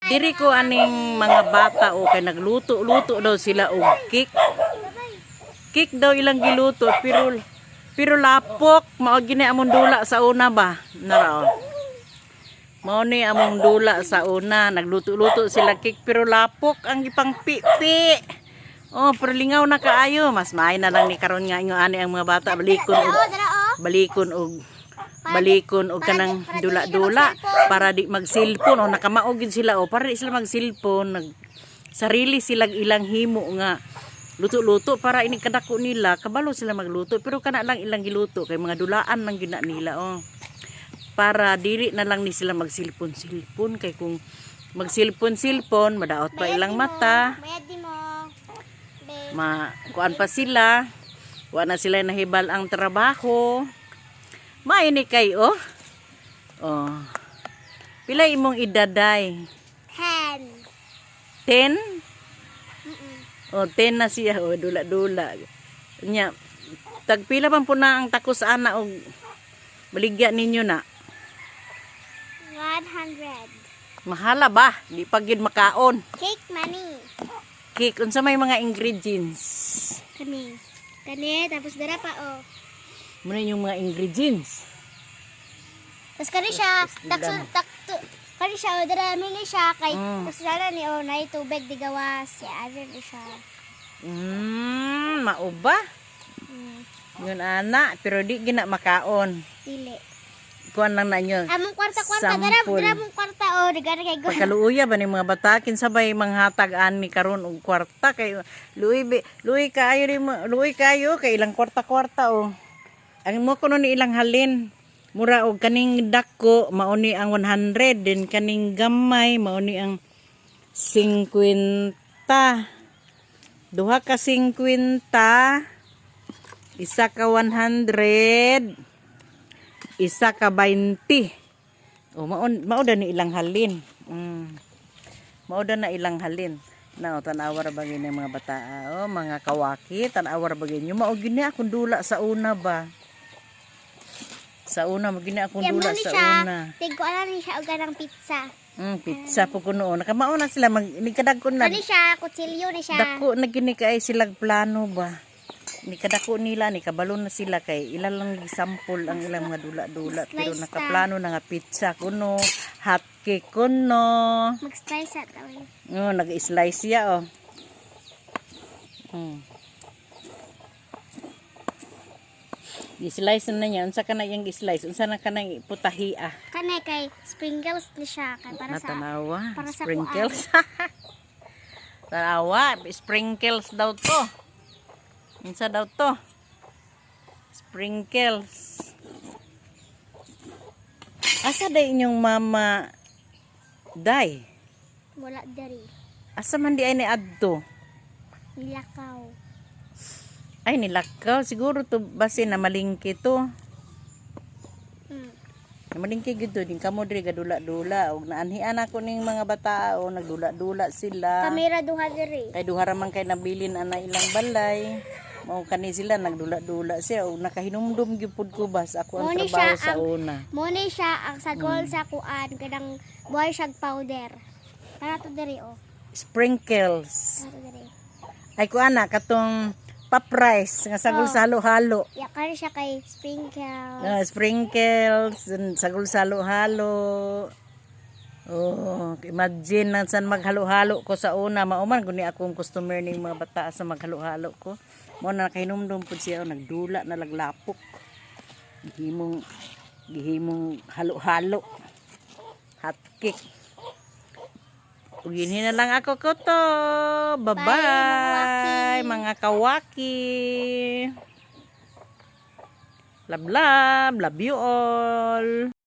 Diri ko aning mga bata o kay nagluto-luto daw sila og cake. Cake daw ilang giluto pero lapok mao gini among dula sa una ba. Nara. Mao ni among dula sa una, nagluto-luto sila cake pero lapok ang gipang pipi. Oh, pero lingaw na kaayo, mas maay na lang ni karon nga inyo ani ang mga bata balikon og kanang dula-dula para di magsilpon o nakamaugid sila o para di sila magsilpon, sarili silang ilang himo nga luto-luto para ini kadako nila kabalo sila magluto pero kana lang ilang giluto kay mga dulaan lang gina nila oh. Para dili na lang ni sila magsilpon-silpon kay kung magsilpon-silpon madaot pa ilang mata. Kuan pa sila. Wa na sila nahibal ang trabaho. Maini kay oh. Oh. Pila imong idaday? 10. 10? Oh, 10 na siya oh, dula-dula. Nya tagpila man po na ang takos ana og baligya ninyo na? 100. Mahala ba? Di pa gid makaon. Cake money. Cake unsa may mga ingredients? Kani tapos dara pa oh. Muna yung mga ingredients. Tapos kani siya kani siya dara mini siya kay tapos dara ni oh nay tubig di gawas. Ya adre siya. Mao ba? Yun ana pero di gina makaon. Dili. Kuan lang na nyo. Among kwarta dara mong kwarta oh digara kay go. Pagkaluuya ba ni mga batakin sabay manghatag ani karon og kwarta kay luoy kayo kay ilang kwarta oh. Ang mo kuno ni ilang halin mura og kaning dako mao ni ang 100 din kaning gamay mao ni ang 50. Duha ka 50, isa ka 100, isa ka 20. Oh, mao da ni ilang halin. Mao da na ilang halin. Na tanawar ba gini mga bata? Oh, mga kawaki, tanawar ba gini? Mao gini akong dula sa una ba? Sa una mo gini akong dula sa una. Tigo ana ni siya og ganang pizza. Pizza po kuno. Nakamao na sila nigkadagko na. Kani siya kutsilyo ni siya. Dako na gini kay sila plano ba? Ni kadako nila ni kabalo na sila kay ilang lang sample ang ilang mga dula-dula pero nakaplano na nga pizza kuno, hot cake kuno. Mag-slice at away. Oh, nag-slice ya oh. I-slice na niya. Unsa ka na yung i-slice? Unsa na ka na putahia? Kanay kay sprinkles ni siya kay para natanawa. Para sa sprinkles. Tanawa, sprinkles daw to. Unsa daw to? Sprinkles. Asa day inyong mama day? Wala dari. Asa man di ay ni adto? Nilakaw. Ay nilakaw siguro to base na malingki to. Malingki gid to din kamo diri gadula-dula og naanhian ako ning mga bata o nagdula-dula sila. Kamera duha diri. Kay duha ra man kay nabilin ana ilang balay. Mao kani sila nagdula-dula siya og nakahinumdum gyud pud ko bas ako ang trabaho sa una. Mo ni siya ang sagol sa kuan kadang buhay siyag powder. Para to diri oh. Sprinkles. Para to diri. Ay kuan na katong pap-rice nga sagol sa halo-halo. Ya kani siya kay sprinkles. Sprinkles, sagol sa halo-halo. Oh, imagine na san maghalo-halo ko sa una. Mauman guni akong customer ning mga bata sa maghalo-halo ko. Mo na nakahinumdum pud siya nagdula na laglapok. Gihimong halo-halo. Hot cake. Ug yun na lang ako ko to. Bye-bye mga kawaki. Love you all.